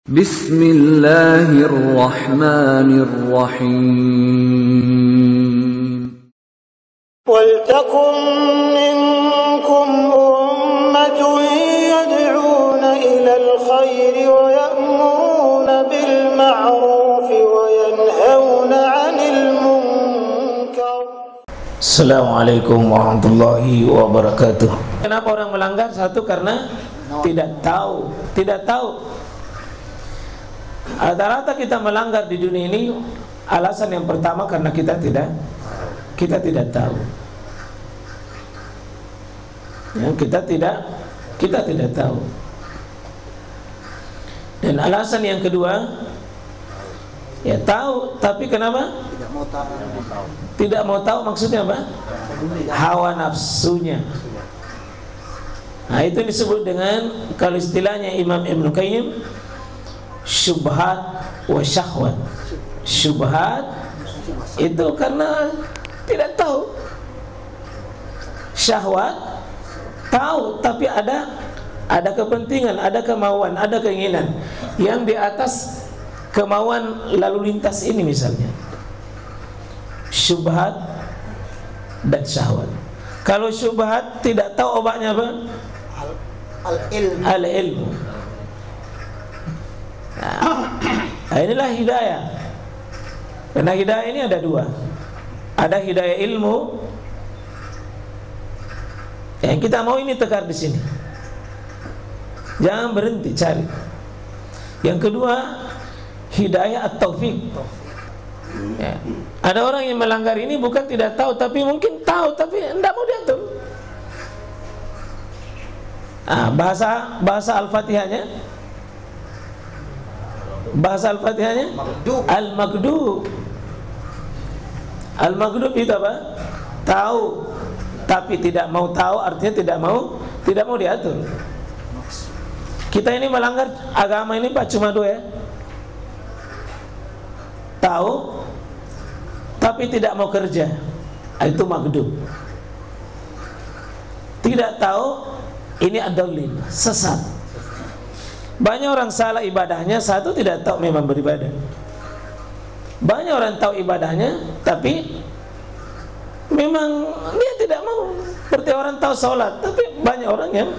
Bismillahirrahmanirrahim. وَلْتَكُنْ مِنْكُمْ أُمَّةٌ يَدْعُونَ إِلَى الْخَيْرِ وَيَأْمُرُونَ بِالْمَعْرُوفِ وَيَنْهَوْنَ عَنِ الْمُنْكَرِ. Assalamualaikum warahmatullahi wabarakatuh. Kenapa orang melanggar? Satu, karena tidak tahu. Rata-rata kita melanggar di dunia ini, alasan yang pertama karena kita tidak tahu. Ya, kita tidak tahu. Dan alasan yang kedua, ya tahu, tapi kenapa? Tidak mau tahu maksudnya apa? Hawa nafsunya. Nah, itu disebut dengan, kalau istilahnya Imam Ibnu Qayyim, syubhat wa syahwat. Syubhat itu karena tidak tahu. Syahwat tahu, tapi ada kepentingan, ada kemauan, ada keinginan yang di atas kemauan lalu lintas ini, misalnya syubhat dan syahwat. Kalau syubhat tidak tahu obatnya apa? Al-ilmu. Nah, inilah hidayah. Karena hidayah ini ada dua. Ada hidayah ilmu, yang kita mau ini tegar di sini. Jangan berhenti cari. Yang kedua, hidayah at-taufiq. Ya. Ada orang yang melanggar ini bukan tidak tahu, tapi mungkin tahu tapi tidak mau diatur. Bahasa Al-Fatihahnya, Al-Maghdub. Al-Maghdub itu apa? Tahu tapi tidak mau tahu, artinya tidak mau diatur. Kita ini melanggar agama ini Pak cuma dua ya. Tahu tapi tidak mau kerja, itu maghdub. Tidak tahu, ini ad-dallin, sesat. Banyak orang salah ibadahnya, satu tidak tahu memang beribadah. Banyak orang tahu ibadahnya, tapi memang dia tidak mau. Seperti orang tahu sholat, tapi banyak orang yang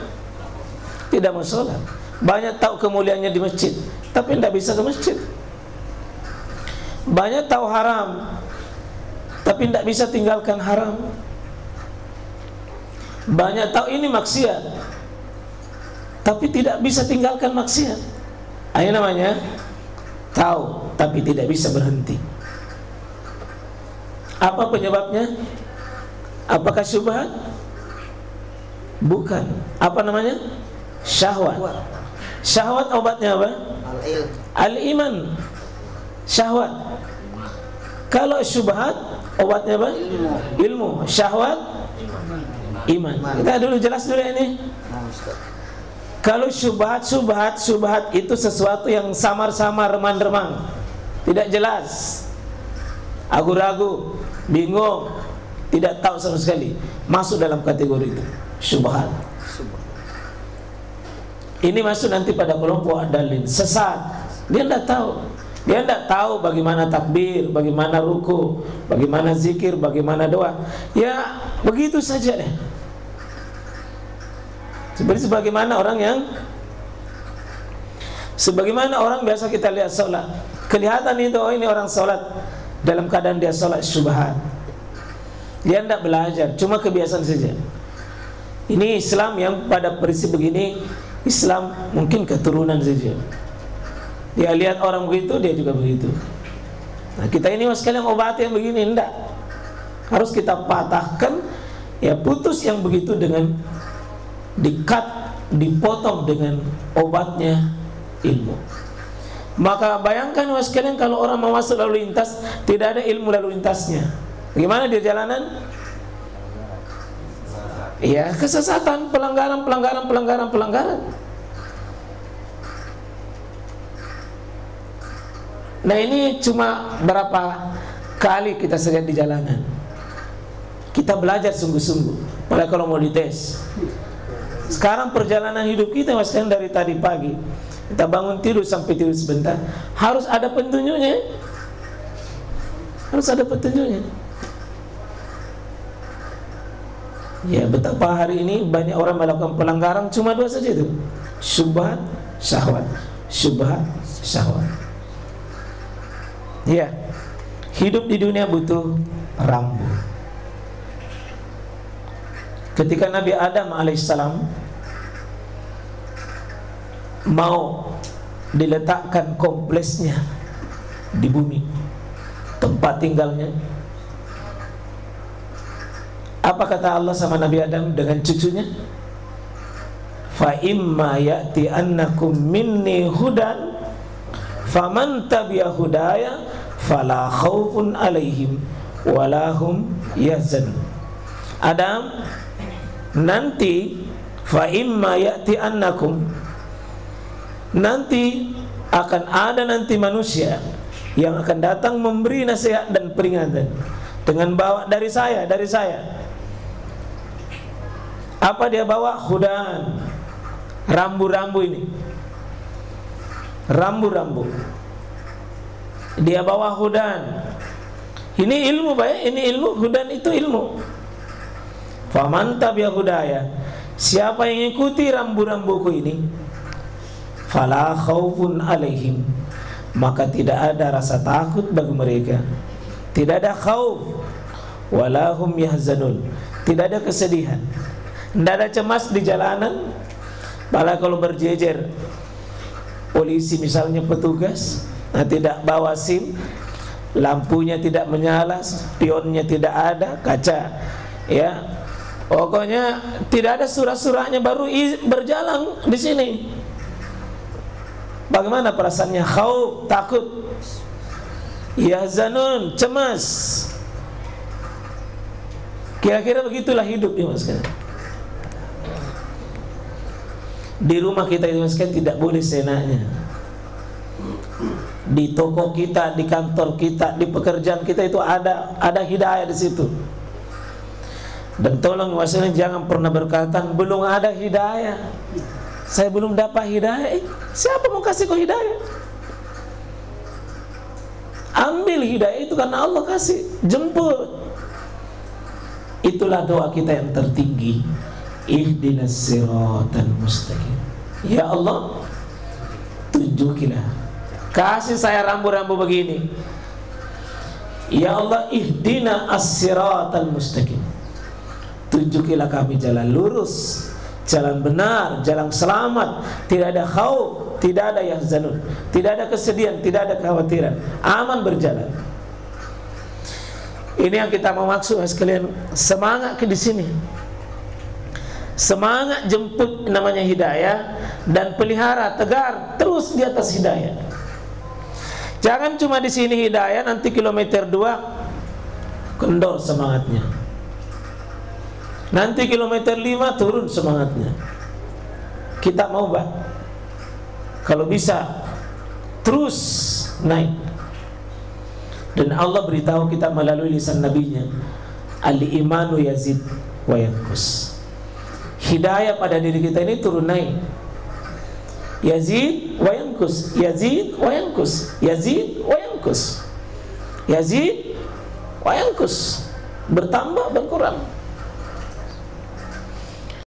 tidak mau sholat. Banyak tahu kemuliaannya di masjid, tapi tidak bisa ke masjid. Banyak tahu haram, tapi tidak bisa tinggalkan haram. Banyak tahu ini maksiat, tapi tidak bisa tinggalkan maksiat. Ini namanya tahu tapi tidak bisa berhenti. Apa penyebabnya? Apakah syubhat? Bukan. Apa namanya? Syahwat. Syahwat obatnya apa? Al-iman. Syahwat. Kalau syubhat obatnya apa? Ilmu. Syahwat iman. Kita dulu jelas dulu ini. Kalau syubhat itu sesuatu yang samar-samar, remang-remang, tidak jelas, ragu-ragu, bingung, tidak tahu sama sekali, masuk dalam kategori itu syubhat. Ini masuk nanti pada kelompok ad-dallin, sesat. Dia tidak tahu bagaimana takbir, bagaimana ruku, bagaimana zikir, bagaimana doa. Ya begitu saja deh. Sebagaimana orang biasa kita lihat sholat, kelihatan itu, oh ini orang sholat dalam keadaan dia sholat syubhat. Dia tidak belajar, cuma kebiasaan saja. Ini Islam yang pada prinsip begini, Islam mungkin keturunan saja. Dia lihat orang begitu, dia juga begitu. Nah, kita ini sekalian obati yang begini, tidak. Harus kita patahkan, ya putus yang begitu dengan dipotong dengan obatnya ilmu. Maka bayangkan sekalian kalau orang mau masuk lalu lintas, tidak ada ilmu lalu lintasnya, bagaimana di jalanan? Ya kesesatan, pelanggaran. Nah ini cuma berapa kali kita sedang di jalanan. Kita belajar sungguh-sungguh, padahal kalau mau dites. Sekarang perjalanan hidup kita mas kan dari tadi pagi Kita bangun tidur sampai tidur sebentar, harus ada petunjuknya. Harus ada petunjuknya. Ya, betapa hari ini banyak orang melakukan pelanggaran cuma dua saja itu. Syubhat, syahwat. Syubhat, syahwat. Ya, hidup di dunia butuh rambu. Ketika Nabi Adam alaihissalam mau diletakkan kompleksnya di bumi, tempat tinggalnya, apa kata Allah sama Nabi Adam dengan cucunya? Fa imma ya'ti annakum minni hudan faman tabi'a hudaya fala khaufun alaihim walahum yahzanun. Adam, nanti fa imma ya'ti annakum, nanti akan ada nanti manusia yang akan datang memberi nasihat dan peringatan dengan bawa dari saya. Apa dia bawa? Hudan, rambu-rambu ini, rambu-rambu. Dia bawa hudan. Ini ilmu, baik, ini ilmu. Hudan itu ilmu. Faman tabi'a hudaya, siapa yang ikuti rambu-rambuku ini, fala khaufun alaihim, maka tidak ada rasa takut bagi mereka, tidak ada khauf, walahum yahzanun, tidak ada kesedihan, tidak ada cemas di jalanan. Malah kalau berjejer polisi misalnya, petugas tidak bawa SIM, lampunya tidak menyala, spionnya tidak ada, kaca, ya, pokoknya tidak ada surat-suratnya, baru berjalan di sini. Bagaimana perasaannya? Khauf, takut, yahzanun, cemas. Kira-kira begitulah hidup ya mas. Di rumah kita itu mas, tidak boleh seenaknya. Di toko kita, di kantor kita, di pekerjaan kita itu ada hidayah di situ. Dan tolong maksudnya jangan pernah berkata belum ada hidayah, saya belum dapat hidayah. Siapa mau kasih kau hidayah? Ambil hidayah itu karena Allah kasih, jemput. Itulah doa kita yang tertinggi. Ihdinas siratal mustaqim. Ya Allah, tunjukilah, kasih saya rambu-rambu begini. Ya Allah, ihdina as-siratal mustaqim. Tunjukilah kami jalan lurus, jalan benar, jalan selamat. Tidak ada khauf, tidak ada yahzanun, tidak ada kesedihan, tidak ada kekhawatiran. Aman berjalan. Ini yang kita mau maksud sekalian. Semangat ke di sini. Semangat jemput namanya hidayah, dan pelihara tegar terus di atas hidayah. Jangan cuma di sini hidayah, nanti kilometer 2 kendor semangatnya. Nanti kilometer 5 turun semangatnya. Kita mau Pak, kalau bisa terus naik. Dan Allah beritahu kita melalui lisan nabinya, al-imanu yazid wa yanqus. Hidayah pada diri kita ini turun naik. Yazid wa yanqus, yazid wa yanqus, yazid wa yanqus, yazid wa yanqus, bertambah berkurang.